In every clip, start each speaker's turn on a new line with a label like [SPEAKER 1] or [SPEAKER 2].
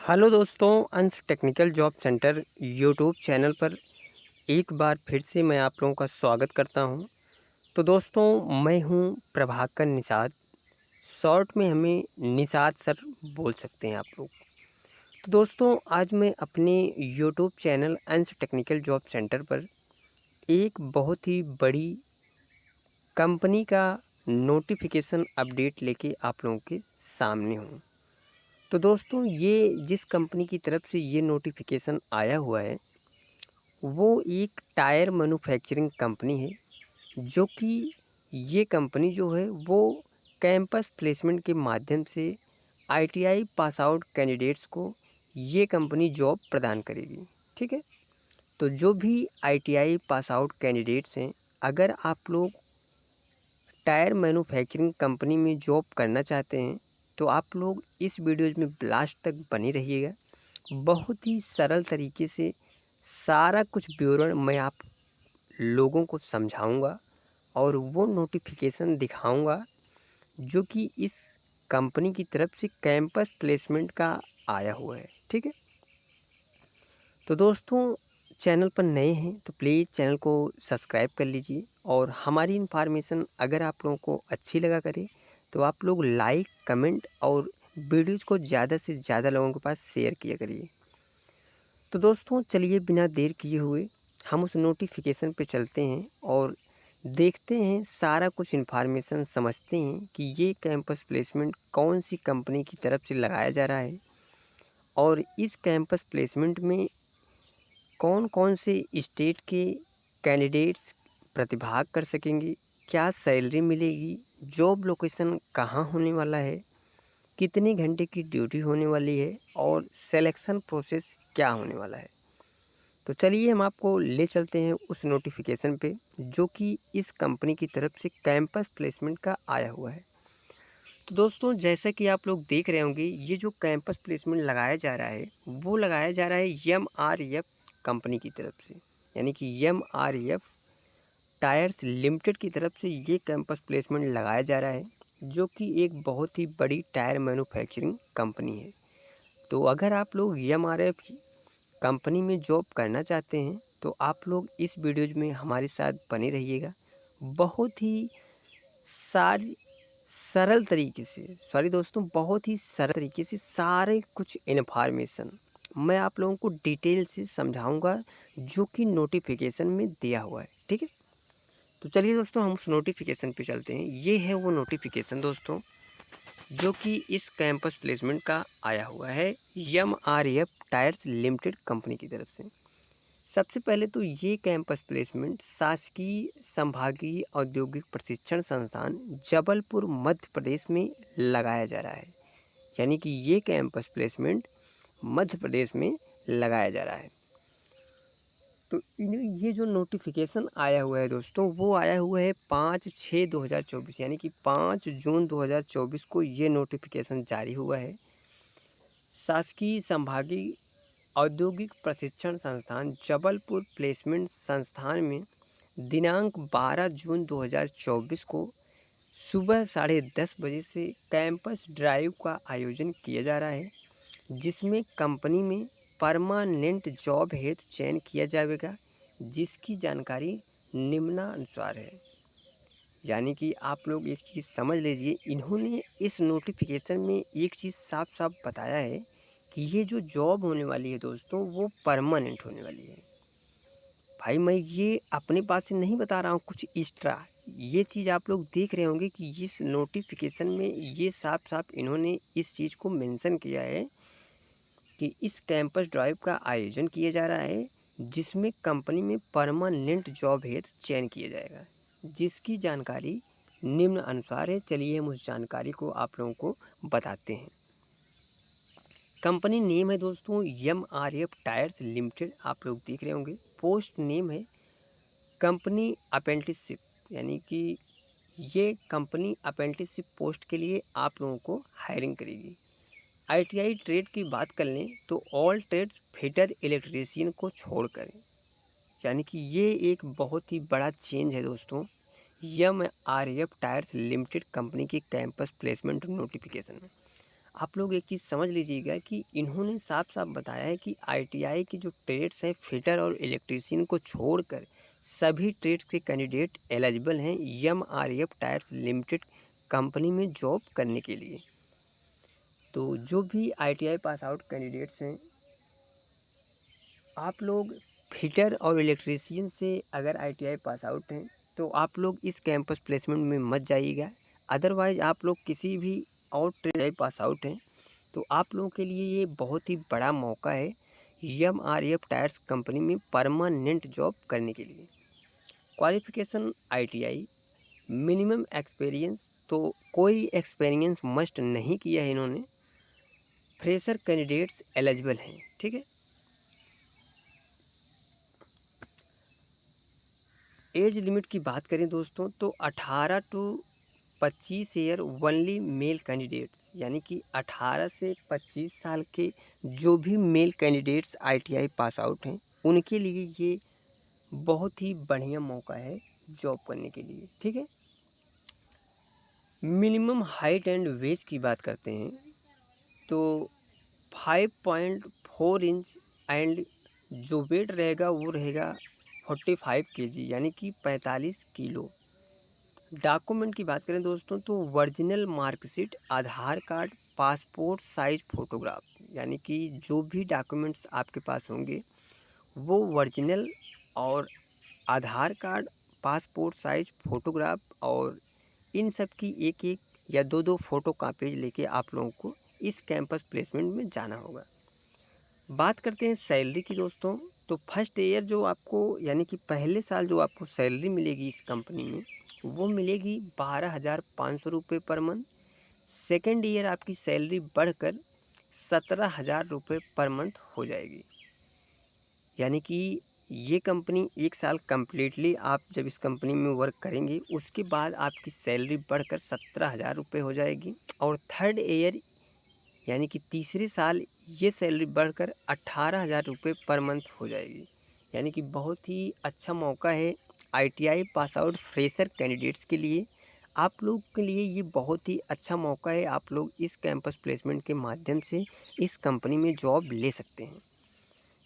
[SPEAKER 1] Hello दोस्तों, अंश technical job centre YouTube channel पर एक बार फिर से मैं आप लोगों का स्वागत करता हूं। तो दोस्तों, मैं हूं प्रभाकर निषाद। शॉर्ट में हमें निषाद सर बोल सकते हैं आप लोग। तो दोस्तों, आज मैं अपने यूट्यूब चैनल अंश टेक्निकल जॉब सेंटर पर एक बहुत ही बड़ी कंपनी का नोटिफिकेशन अपडेट लेके आप लोगों के सामने हूँ। तो दोस्तों, ये जिस कंपनी की तरफ से ये नोटिफिकेशन आया हुआ है वो एक टायर मैन्युफैक्चरिंग कंपनी है, जो कि ये कंपनी जो है वो कैंपस प्लेसमेंट के माध्यम से आईटीआई पास आउट कैंडिडेट्स को ये कंपनी जॉब प्रदान करेगी। ठीक है। तो जो भी आईटीआई पास आउट कैंडिडेट्स हैं, अगर आप लोग टायर मैन्युफैक्चरिंग कंपनी में जॉब करना चाहते हैं तो आप लोग इस वीडियोज में लास्ट तक बने रहिएगा। बहुत ही सरल तरीके से सारा कुछ विवरण मैं आप लोगों को समझाऊंगा और वो नोटिफिकेशन दिखाऊंगा जो कि इस कंपनी की तरफ से कैंपस प्लेसमेंट का आया हुआ है। ठीक है। तो दोस्तों, चैनल पर नए हैं तो प्लीज़ चैनल को सब्सक्राइब कर लीजिए और हमारी इन्फॉर्मेशन अगर आप लोगों को अच्छी लगा करे तो आप लोग लाइक कमेंट और वीडियोज़ को ज़्यादा से ज़्यादा लोगों के पास शेयर किया करिए। तो दोस्तों, चलिए बिना देर किए हुए हम उस नोटिफिकेशन पे चलते हैं और देखते हैं, सारा कुछ इन्फॉर्मेशन समझते हैं कि ये कैंपस प्लेसमेंट कौन सी कंपनी की तरफ से लगाया जा रहा है और इस कैंपस प्लेसमेंट में कौन कौन से स्टेट के कैंडिडेट्स प्रतिभाग कर सकेंगे, क्या सैलरी मिलेगी, जॉब लोकेशन कहाँ होने वाला है, कितने घंटे की ड्यूटी होने वाली है और सिलेक्शन प्रोसेस क्या होने वाला है। तो चलिए हम आपको ले चलते हैं उस नोटिफिकेशन पे जो कि इस कंपनी की तरफ से कैंपस प्लेसमेंट का आया हुआ है। तो दोस्तों, जैसा कि आप लोग देख रहे होंगे, ये जो कैंपस प्लेसमेंट लगाया जा रहा है वो लगाया जा रहा है एमआरएफ कंपनी की तरफ से, यानी कि एमआरएफ टायर्स लिमिटेड की तरफ से ये कैंपस प्लेसमेंट लगाया जा रहा है, जो कि एक बहुत ही बड़ी टायर मैन्युफैक्चरिंग कंपनी है। तो अगर आप लोग एमआरएफ कंपनी में जॉब करना चाहते हैं तो आप लोग इस वीडियोज में हमारे साथ बने रहिएगा। बहुत ही सारी सरल तरीके से, सॉरी दोस्तों, बहुत ही सरल तरीके से सारे कुछ इन्फॉर्मेशन मैं आप लोगों को डिटेल से समझाऊंगा जो कि नोटिफिकेशन में दिया हुआ है। ठीक है। तो चलिए दोस्तों, हम उस नोटिफिकेशन पे चलते हैं। ये है वो नोटिफिकेशन दोस्तों जो कि इस कैंपस प्लेसमेंट का आया हुआ है एमआरएफ टायर्स लिमिटेड कंपनी की तरफ से। सबसे पहले तो ये कैंपस प्लेसमेंट शासकीय संभागीय औद्योगिक प्रशिक्षण संस्थान जबलपुर मध्य प्रदेश में लगाया जा रहा है, यानी कि ये कैंपस प्लेसमेंट मध्य प्रदेश में लगाया जा रहा है। तो ये जो नोटिफिकेशन आया हुआ है दोस्तों, वो आया हुआ है 5/6/2024, यानी कि 5 जून 2024 को ये नोटिफिकेशन जारी हुआ है। शासकीय संभागीय औद्योगिक प्रशिक्षण संस्थान जबलपुर प्लेसमेंट संस्थान में दिनांक 12 जून 2024 को सुबह 10:30 बजे से कैंपस ड्राइव का आयोजन किया जा रहा है, जिसमें कंपनी में परमानेंट जॉब हेतु चयन किया जाएगा, जिसकी जानकारी निम्नानुसार है। यानी कि आप लोग एक चीज़ समझ लीजिए, इन्होंने इस नोटिफिकेशन में एक चीज़ साफ साफ बताया है कि ये जो जॉब होने वाली है दोस्तों वो परमानेंट होने वाली है। भाई, मैं ये अपने पास से नहीं बता रहा हूँ कुछ एक्स्ट्रा, ये चीज़ आप लोग देख रहे होंगे कि इस नोटिफिकेशन में ये साफ साफ इन्होंने इस चीज़ को मेंशन किया है कि इस कैंपस ड्राइव का आयोजन किया जा रहा है, जिसमें कंपनी में परमानेंट जॉब हेतु चयन किया जाएगा, जिसकी जानकारी निम्न अनुसार है। चलिए हम उस जानकारी को आप लोगों को बताते हैं। कंपनी नेम है दोस्तों एमआरएफ टायर्स लिमिटेड, आप लोग देख रहे होंगे। पोस्ट नेम है कंपनी अप्रेंटिसशिप, यानी कि ये कंपनी अप्रेंटिसशिप पोस्ट के लिए आप लोगों को हायरिंग करेगी। आईटीआई ट्रेड की बात कर लें तो ऑल ट्रेड फिटर इलेक्ट्रीशियन को छोड़कर, यानी कि ये एक बहुत ही बड़ा चेंज है दोस्तों एमआरएफ टायर्स लिमिटेड कंपनी की कैंपस प्लेसमेंट नोटिफिकेशन में। आप लोग एक चीज़ समझ लीजिएगा कि इन्होंने साफ साफ बताया है कि आईटीआई के जो ट्रेड्स हैं फिटर और इलेक्ट्रीशियन को छोड़कर सभी ट्रेड्स के कैंडिडेट एलिजिबल हैं एमआरएफ टायर्स लिमिटेड कंपनी में जॉब करने के लिए। तो जो भी आईटीआई पास आउट कैंडिडेट्स हैं, आप लोग फिटर और इलेक्ट्रीशियन से अगर आईटीआई पास आउट हैं तो आप लोग इस कैंपस प्लेसमेंट में मत जाइएगा। अदरवाइज आप लोग किसी भी और ट्रेड पास आउट हैं तो आप लोगों के लिए ये बहुत ही बड़ा मौका है एमआरएफ टायर्स कंपनी में परमानेंट जॉब करने के लिए। क्वालिफिकेशन आईटीआई, मिनिमम एक्सपीरियंस तो कोई एक्सपीरियंस मस्ट नहीं किया है इन्होंने, फ्रेशर कैंडिडेट्स एलिजिबल हैं। ठीक है। एज लिमिट की बात करें दोस्तों तो 18 to 25 year only male candidates, यानी कि 18 से 25 साल के जो भी male candidates ITI pass out हैं उनके लिए ये बहुत ही बढ़िया मौका है जॉब करने के लिए। ठीक है। मिनिमम हाइट एंड वेट की बात करते हैं तो 5.4 इंच एंड जो वेट रहेगा वो रहेगा 45 केजी, यानी कि 45 किलो। डॉक्यूमेंट की बात करें दोस्तों तो ओरिजिनल मार्कशीट, आधार कार्ड, पासपोर्ट साइज फोटोग्राफ, यानी कि जो भी डॉक्यूमेंट्स आपके पास होंगे वो ओरिजिनल और आधार कार्ड, पासपोर्ट साइज फोटोग्राफ और इन सब की एक एक या दो दो फोटो कापी लेके आप लोगों को इस कैंपस प्लेसमेंट में जाना होगा। बात करते हैं सैलरी की दोस्तों, तो फर्स्ट ईयर जो आपको यानी कि पहले साल जो आपको सैलरी मिलेगी इस कंपनी में वो मिलेगी 12,500 रुपये पर मंथ। सेकेंड ईयर आपकी सैलरी बढ़कर 17,000 रुपये पर मंथ हो जाएगी। यानी कि ये कंपनी एक साल कम्प्लीटली आप जब इस कंपनी में वर्क करेंगे उसके बाद आपकी सैलरी बढ़कर 17,000 रुपये हो जाएगी। और थर्ड ईयर यानी कि तीसरे साल ये सैलरी बढ़कर 18,000 रुपये पर मंथ हो जाएगी। यानी कि बहुत ही अच्छा मौका है ITI pass out fresher candidates के लिए। आप लोग के लिए ये बहुत ही अच्छा मौका है, आप लोग इस कैंपस प्लेसमेंट के माध्यम से इस कंपनी में जॉब ले सकते हैं,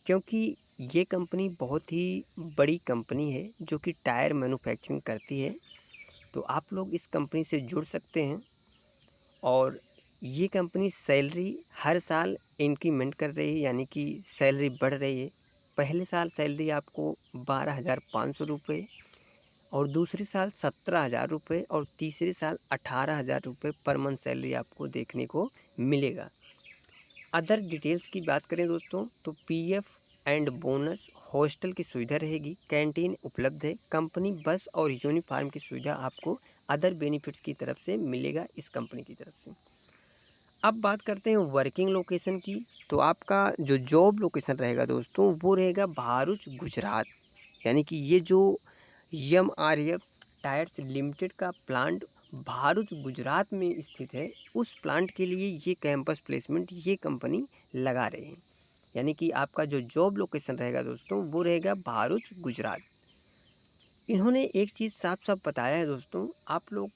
[SPEAKER 1] क्योंकि ये कंपनी बहुत ही बड़ी कंपनी है जो कि टायर मैन्युफैक्चरिंग करती है। तो आप लोग इस कंपनी से जुड़ सकते हैं और ये कंपनी सैलरी हर साल इंक्रीमेंट कर रही है, यानी कि सैलरी बढ़ रही है। पहले साल सैलरी आपको 12,500 रुपये और दूसरे साल 17,000 रुपये और तीसरे साल 18,000 रुपये पर मंथ सैलरी आपको देखने को मिलेगा। अदर डिटेल्स की बात करें दोस्तों तो पीएफ एंड बोनस, हॉस्टल की सुविधा रहेगी, कैंटीन उपलब्ध है, कंपनी बस और यूनिफॉर्म की सुविधा आपको अदर बेनिफिट्स की तरफ से मिलेगा इस कंपनी की तरफ से। अब बात करते हैं वर्किंग लोकेशन की, तो आपका जो जॉब लोकेशन रहेगा दोस्तों वो रहेगा भरूच गुजरात। यानी कि ये जो एमआरएफ टायर्स लिमिटेड का प्लांट भरूच गुजरात में स्थित है उस प्लांट के लिए ये कैंपस प्लेसमेंट ये कंपनी लगा रहे हैं। यानी कि आपका जो जॉब लोकेशन रहेगा दोस्तों वो रहेगा भरूच गुजरात। इन्होंने एक चीज़ साफ साफ बताया है दोस्तों, आप लोग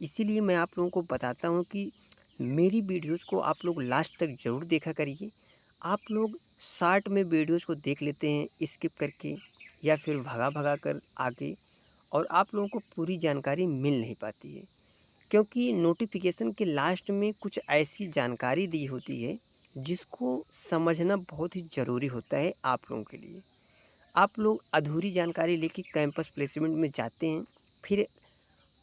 [SPEAKER 1] इसीलिए मैं आप लोगों को बताता हूँ कि मेरी वीडियोस को आप लोग लास्ट तक ज़रूर देखा करिए। आप लोग शॉर्ट में वीडियोस को देख लेते हैं स्किप करके या फिर भगा भगा कर आगे, और आप लोगों को पूरी जानकारी मिल नहीं पाती है, क्योंकि नोटिफिकेशन के लास्ट में कुछ ऐसी जानकारी दी होती है जिसको समझना बहुत ही ज़रूरी होता है आप लोगों के लिए। आप लोग अधूरी जानकारी लेके कैंपस प्लेसमेंट में जाते हैं, फिर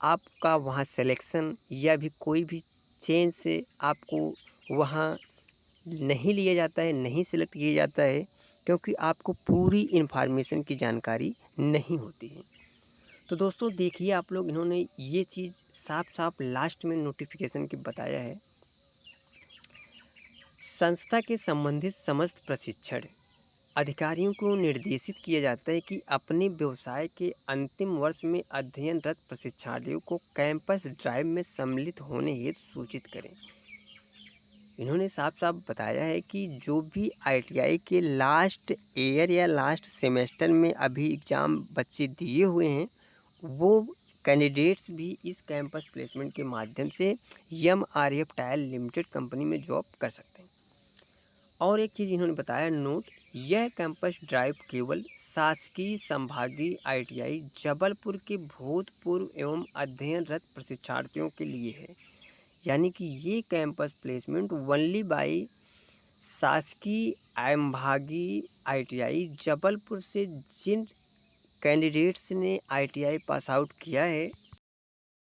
[SPEAKER 1] आपका वहाँ सिलेक्शन या भी कोई भी चेंज से आपको वहाँ नहीं लिया जाता है, नहीं सिलेक्ट किया जाता है, क्योंकि आपको पूरी इन्फॉर्मेशन की जानकारी नहीं होती है। तो दोस्तों देखिए आप लोग, इन्होंने ये चीज़ साफ साफ लास्ट में नोटिफिकेशन के बताया है। संस्था के संबंधित समस्त प्रशिक्षण अधिकारियों को निर्देशित किया जाता है कि अपने व्यवसाय के अंतिम वर्ष में अध्ययनरत प्रशिक्षार्थियों को कैंपस ड्राइव में सम्मिलित होने हेतु सूचित करें। इन्होंने साफ साफ बताया है कि जो भी आईटीआई के लास्ट ईयर या लास्ट सेमेस्टर में अभी एग्ज़ाम बच्चे दिए हुए हैं वो कैंडिडेट्स भी इस कैंपस प्लेसमेंट के माध्यम से एमआरएफ टायर लिमिटेड कंपनी में जॉब कर सकते हैं। और एक चीज़ इन्होंने बताया नोट, यह कैंपस ड्राइव केवल शासकीय संभागीय आईटीआई जबलपुर के भूतपूर्व एवं अध्ययनरत प्रशिक्षार्थियों के लिए है। यानी कि ये कैंपस प्लेसमेंट ओनली बाई शासकीय संभागीय आईटीआई जबलपुर से जिन कैंडिडेट्स ने आईटीआई पास आउट किया है